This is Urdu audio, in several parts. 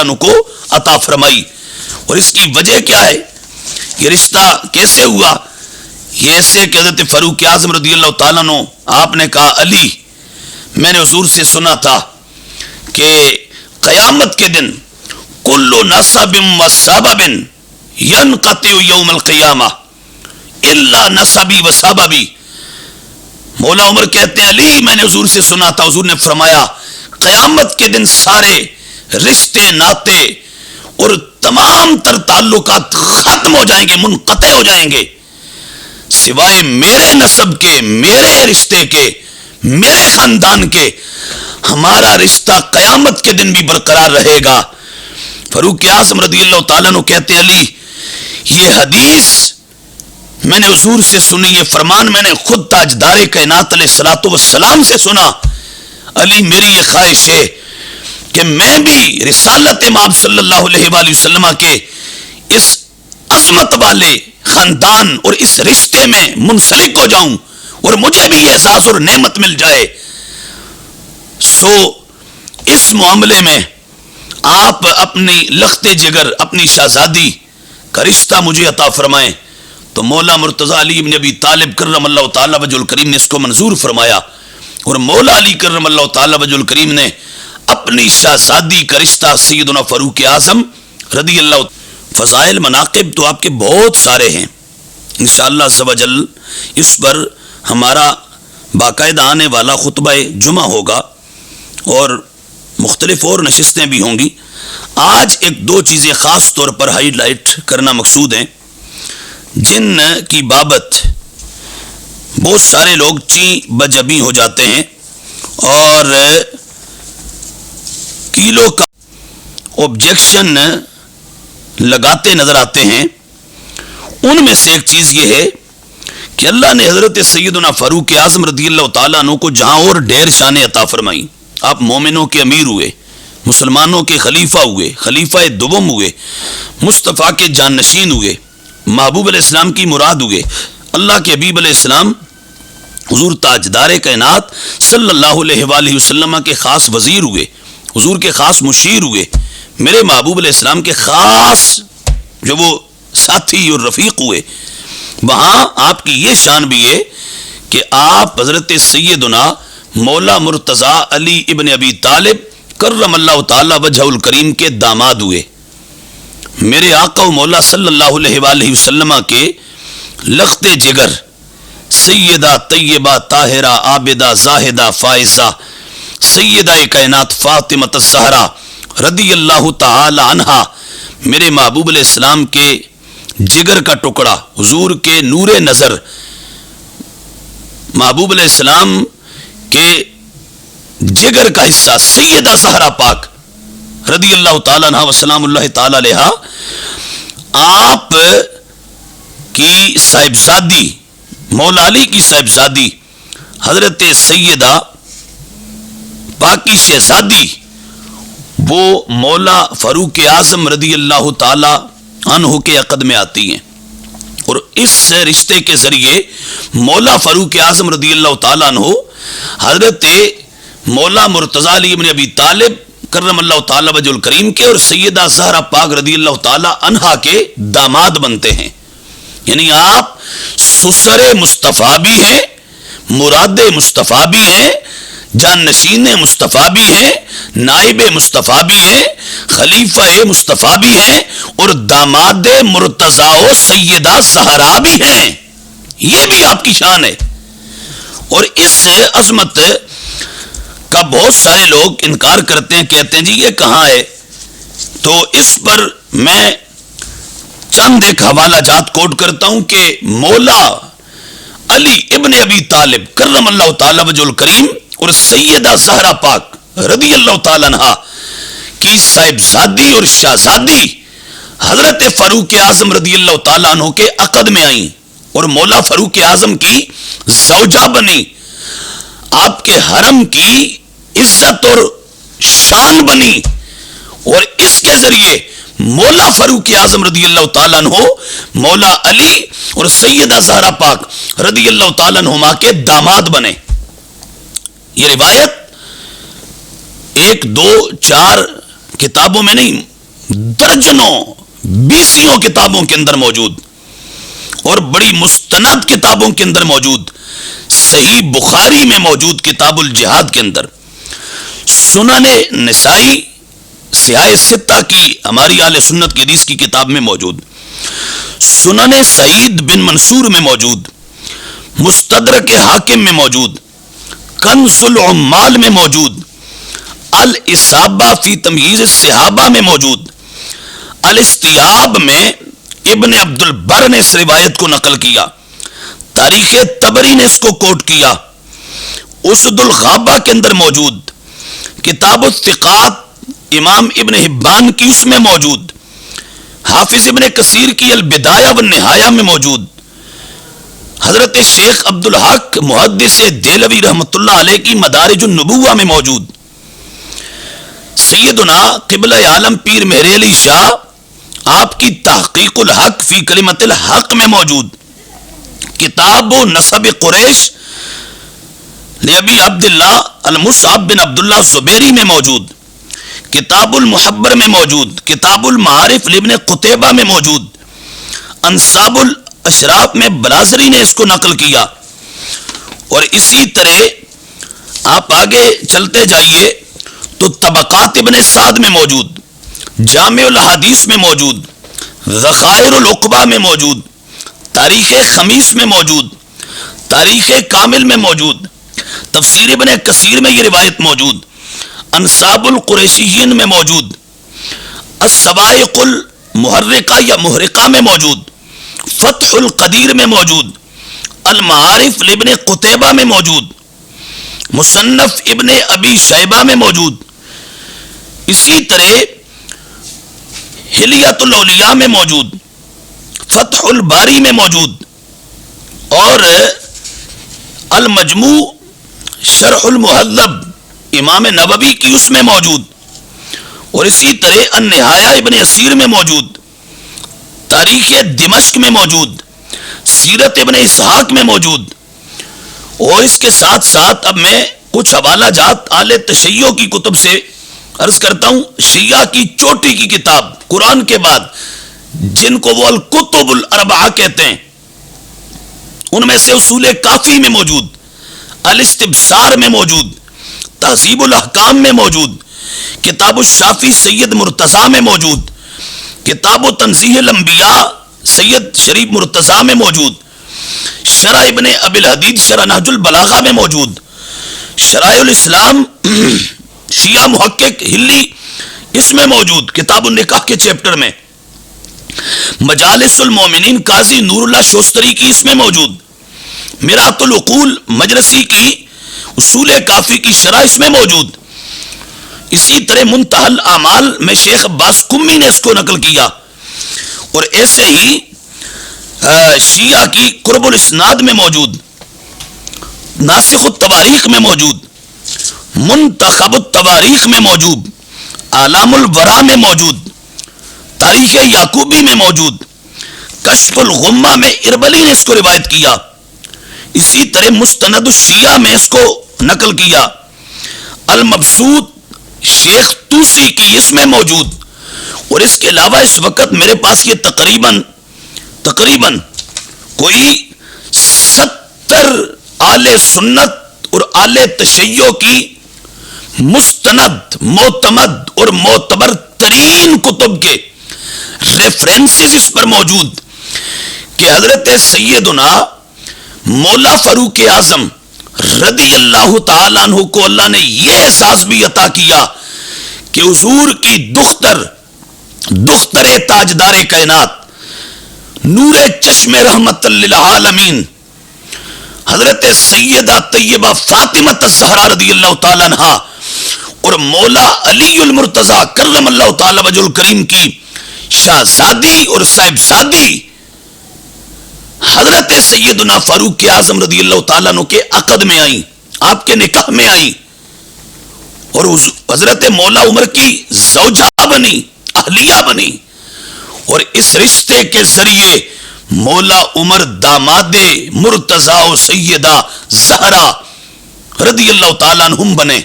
تعالیٰ عنہ کو عطا فرمائی۔ اور اس کی وجہ کیا ہے؟ یہ رشتہ کیسے ہوا؟ یہ ایسے کہ حضرت فاروق اعظم رضی اللہ تعالیٰ عنہ آپ نے کہا علی، میں نے حضور سے سنا تھا کہ قیامت کے دن کل نسب و سبب ینقطع یوم القیامہ الا نسبی و سببی۔ مولا عمر کہتے ہیں علی، میں نے حضور سے سنا تھا، حضور نے فرمایا قیامت کے دن سارے رشتے ناتے اور تمام تر تعلقات ختم ہو جائیں گے، منقطع ہو جائیں گے، سوائے میرے نسب کے، میرے رشتے کے، میرے خاندان کے۔ ہمارا رشتہ قیامت کے دن بھی برقرار رہے گا۔ فاروق اعظم رضی اللہ تعالیٰ عنہ کہتے ہیں علی، یہ حدیث میں نے حضور سے سنی، یہ فرمان میں نے خود تاجدار کائنات علیہ الصلوۃ والسلام سے سنا۔ علی، میری یہ خواہش ہے کہ میں بھی رسالت مآب صلی اللہ علیہ وآلہ وسلم کے اس عظمت والے خاندان اور اس رشتے میں منسلک ہو جاؤں اور مجھے بھی یہ احساس اور نعمت مل جائے۔ سو اس معاملے میں آپ اپنی لخت جگر، اپنی شہزادی کا رشتہ مجھے عطا فرمائیں۔ تو مولا مرتضی علی بن ابی طالب کرم اللہ تعالی وجہ الکریم نے اس کو منظور فرمایا، اور مولا علی کرم اللہ تعالی وجہ الکریم نے اپنی شہزادی کا رشتہ سیدنا فاروق اعظم رضی اللہ۔ فضائل مناقب تو آپ کے بہت سارے ہیں، انشاءاللہ عز و جل اس پر ہمارا باقاعدہ آنے والا خطبہ جمعہ ہوگا اور مختلف اور نشستیں بھی ہوں گی۔ آج ایک دو چیزیں خاص طور پر ہائی لائٹ کرنا مقصود ہیں، جن کی بابت بہت سارے لوگ چیں بجبیں ہو جاتے ہیں اور کیلوں کا آبجیکشن لگاتے نظر آتے ہیں۔ ان میں سے ایک چیز یہ ہے کہ اللہ نے حضرت سیدنا فاروق اعظم رضی اللہ تعالیٰ عنہ کو جہاں اور ڈھیر شانیں عطا فرمائی۔ آپ مومنوں کے امیر ہوئے، مسلمانوں کے خلیفہ ہوئے، خلیفہ دوم ہوئے، مصطفیٰ کے جانشین ہوئے، محبوب علیہ السلام کی مراد ہوئے، اللہ کے حبیب علیہ السلام حضور تاجدار کائنات صلی اللہ علیہ وآلہ وسلم کے خاص وزیر ہوئے، حضور کے خاص مشیر ہوئے، میرے محبوب علیہ السلام کے خاص جو وہ ساتھی اور رفیق ہوئے۔ وہاں آپ کی یہ شان بھی ہے کہ آپ حضرت سیدنا مولا مرتضی علی ابن ابی طالب کرم اللہ تعالی وجہ الکریم کے داماد ہوئے۔ میرے آقا و مولا صلی اللہ علیہ وآلہ وسلم کے لخت جگر سیدہ طیبہ طاہرہ عابدہ زاہدہ فائزہ سیدہ کائنات فاطمہ الزہرا رضی اللہ تعالی عنہا، میرے محبوب علیہ السلام کے جگر کا ٹکڑا، حضور کے نور نظر، محبوب علیہ السلام کے جگر کا حصہ سیدہ زہرا پاک رضی اللہ تعالی عنہ وسلام اللہ تعالی علیہ، آپ کی صاحبزادی مولا علی کی صاحبزادی حضرت سیدہ پاکی شہزادی وہ مولا فاروق اعظم رضی اللہ تعالی عنہ کے عقد میں آتی ہیں، اور اس رشتے کے ذریعے مولا فاروق اعظم رضی اللہ تعالی عنہ حضرت مولا مرتضی علی بن ابی طالب کرم اللہ تعالی وجہ الکریم کے اور سیدہ زہرا پاک رضی اللہ تعالی عنہا کے داماد بنتے ہیں۔ یعنی آپ سسر مصطفیٰ بھی ہیں، مراد مصطفیٰ بھی ہیں، جانشین مصطفیٰ بھی ہیں، نائب مصطفیٰ بھی ہیں، خلیفہ مصطفیٰ بھی ہیں، اور داماد مرتضی و سیدہ زہرا بھی ہیں۔ یہ بھی آپ کی شان ہے۔ اور اس عظمت کا بہت سارے لوگ انکار کرتے ہیں، کہتے ہیں جی یہ کہاں ہے؟ تو اس پر میں چند ایک حوالہ جات کوٹ کرتا ہوں کہ مولا علی ابن ابی طالب کرم اللہ تعالی وجہ الکریم اور سیدہ زہرا پاک رضی اللہ تعالی عنہا کی صاحبزادی اور شہزادی حضرت فاروق اعظم رضی اللہ تعالی عنہ کے عقد میں آئیں اور مولا فاروق اعظم کی زوجہ بنی، آپ کے حرم کی عزت اور شان بنی، اور اس کے ذریعے مولا فاروق اعظم رضی اللہ تعالیٰ عنہ مولا علی اور سیدہ زہرا پاک رضی اللہ تعالیٰ عنہما کے داماد بنے۔ یہ روایت ایک دو چار کتابوں میں نہیں، درجنوں بیسیوں کتابوں کے اندر موجود اور بڑی مستند کتابوں کے اندر موجود، صحیح بخاری میں موجود کتاب الجہاد کے اندر، سنن نسائی سیاہ ستہ کی ہماری اہل سنت کی حدیث کی کتاب میں موجود، سنن سعید بن منصور میں موجود، مستدرک حاکم میں موجود، کنز العمال میں موجود، الاصابہ فی تمییز الصحابہ میں موجود، الاستیاب میں ابن عبد البر نے اس روایت کو نقل کیا، تاریخ طبری نے اس کو کوٹ کیا، اسد الغابہ کے اندر موجود، کتاب الثقات امام ابن حبان کی اس میں موجود، حافظ ابن کثیر کی البدایہ والنہایہ میں موجود، حضرت شیخ عبد الحق محدث دہلوی رحمۃ اللہ علیہ کی مدارج النبوہ میں موجود، سیدنا قبلہ عالم پیر مہر علی شاہ آپ کی تحقیق الحق فی کلمت الحق میں موجود، کتاب و نسب قریش لابی عبداللہ المصعب بن عبداللہ الزبیری میں موجود، کتاب المحبر میں موجود، کتاب المعارف لابن قتیبہ میں موجود، انصاب الاشراف میں بلازری نے اس کو نقل کیا، اور اسی طرح آپ آگے چلتے جائیے تو طبقات ابن سعد میں موجود، جامع الحدیث میں موجود، ذخائر العقبہ میں موجود، تاریخ خمیس میں موجود، تاریخ کامل میں موجود، تفسیر ابن کثیر میں یہ روایت موجود، انصاب القریشیین میں موجود، السوائق المحرقہ یا محرقہ میں موجود، فتح القدیر میں موجود، المعارف لابن قتیبہ میں موجود، مصنف ابن ابی شیبہ میں موجود، اسی طرح حلیۃ الاولیاء میں موجود، فتح الباری میں موجود، اور المجموع شرح المہذب امام نووی کی اس میں موجود، اور اسی طرح النہایہ ابن اسیر میں موجود، تاریخ دمشق میں موجود، سیرت ابن اسحاق میں موجود، اور اس کے ساتھ ساتھ اب میں کچھ حوالہ جات اہل تشیع کی کتب سے عرض کرتا ہوں۔ شیعہ کی چوٹی کی کتاب قرآن کے بعد جن کو وہ الکتب الاربعہ کہتے ہیں، ان میں سے اصول کافی میں موجود، الاستبصار میں موجود، تہذیب الاحکام میں موجود، کتاب الشافی سید مرتضیٰ میں موجود، کتاب و تنزیہ الانبیاء سید شریف مرتضیٰ میں موجود، شرح ابن ابی الحدید شرح نہج البلاغہ میں موجود، شرائع الاسلام شیعہ محقق ہلی اس میں موجود، کتاب النکاح کے چیپٹر میں، مجالس المومنین قاضی نور اللہ شوستری کی اس میں موجود، میرات العقول مجلسی کی اصول کافی کی شرح اس میں موجود، اسی طرح منتہی الاعمال میں شیخ عباس قمی نے اس کو نقل کیا، اور ایسے ہی شیعہ کی قرب الاسناد میں موجود، ناسخ التواریخ میں موجود، منتخب التواریخ میں موجود، اعلام الورا میں موجود، تاریخ یعقوبی میں موجود، کشف الغمہ میں اربلی نے اس کو روایت کیا، اسی طرح مستند الشیعہ میں اس کو نقل کیا، المبسوط شیخ توسی کی اس میں موجود، اور اس کے علاوہ اس وقت میرے پاس یہ تقریباً کوئی 70 اہل سنت اور اہل تشیع کی مستند معتمد اور معتبر ترین کتب کے ریفرنسز اس پر موجود کہ حضرت سیدنا مولا فاروق اعظم رضی اللہ تعالیٰ عنہ کو اللہ نے یہ احساس بھی عطا کیا کہ حضور کی دختر تاجدار کائنات نور چشم رحمت للعالمین حضرت سیدہ طیبہ فاطمہ الزہرا رضی اللہ تعالیٰ عنہ اور مولا علی المرتضی کرم اللہ تعالی وجہ الکریم کی شہزادی اور صاحبزادی حضرت سیدنا فاروق اعظم رضی اللہ تعالیٰ عنہ کے عقد میں آئیں، آپ کے نکاح میں آئیں، اور حضرت مولا عمر کی زوجہ بنی، اہلیہ بنی، اور اس رشتے کے ذریعے مولا عمر داماد مرتضی و سیدہ زہرا رضی اللہ تعالیٰ عنہم بنے۔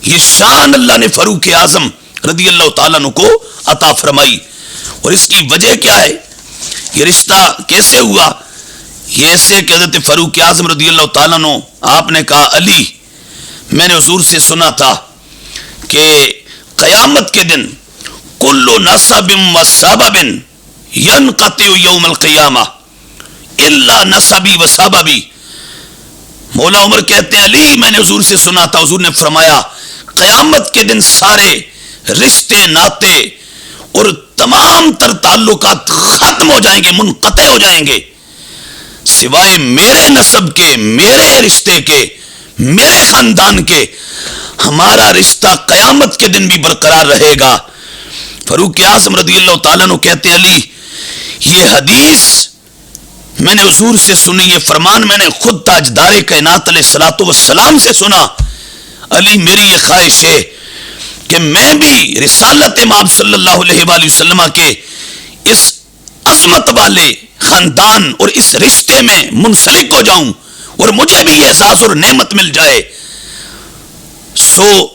یہ شان اللہ نے فاروق اعظم رضی اللہ تعالیٰ عنہ کو عطا فرمائی. اور اس کی وجہ کیا ہے؟ یہ رشتہ کیسے ہوا؟ یہ ایسے کہ حضرت فاروق اعظم رضی اللہ تعالیٰ عنہ آپ نے کہا علی، میں نے حضور سے سنا تھا کہ قیامت کے دن کل نسب و سبب ینقطع یوم القیامہ الا نسبی و سببی. مولا عمر کہتے ہیں علی میں نے حضور سے سنا تھا، حضور نے فرمایا قیامت کے دن سارے رشتے ناتے اور تمام تر تعلقات ختم ہو جائیں گے، منقطع ہو جائیں گے، سوائے میرے نسب کے، میرے رشتے کے، میرے خاندان کے. ہمارا رشتہ قیامت کے دن بھی برقرار رہے گا. فاروق اعظم رضی اللہ تعالیٰ عنہ کہتے علی یہ حدیث میں نے حضور سے سنی، یہ فرمان میں نے خود تاجدار کائنات علیہ الصلوۃ والسلام سے سنا. علی میری یہ خواہش ہے کہ میں بھی رسالت امام صلی اللہ علیہ وآلہ وسلم کے اس عظمت والے خاندان اور اس رشتے میں منسلک ہو جاؤں اور مجھے بھی یہ احساس اور نعمت مل جائے. سو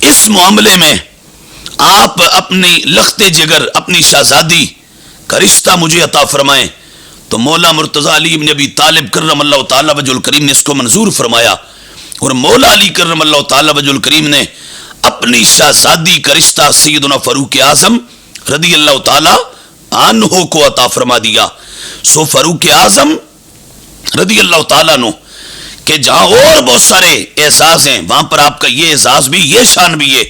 اس معاملے میں آپ اپنی لخت جگر، اپنی شہزادی کا رشتہ مجھے عطا فرمائیں. تو مولا مرتضی علی بن ابی طالب کرم اللہ تعالی وجہ الکریم نے اس کو منظور فرمایا، اور مولا علی کرم اللہ تعالی وجہ الکریم نے اپنی شہزادی کا رشتہ سیدنا فاروق اعظم رضی اللہ تعالی عنہ کو عطا فرما دیا. سو فاروق اعظم رضی اللہ تعالیٰ عنہ کہ جہاں اور بہت سارے اعزاز ہیں، وہاں پر آپ کا یہ اعزاز بھی، یہ شان بھی ہے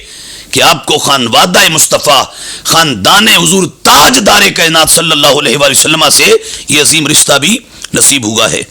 کہ آپ کو خانوادہ مصطفیٰ، خاندان حضور تاجدار کائنات صلی اللہ علیہ وآلہ وسلم سے یہ عظیم رشتہ بھی نصیب ہوا ہے.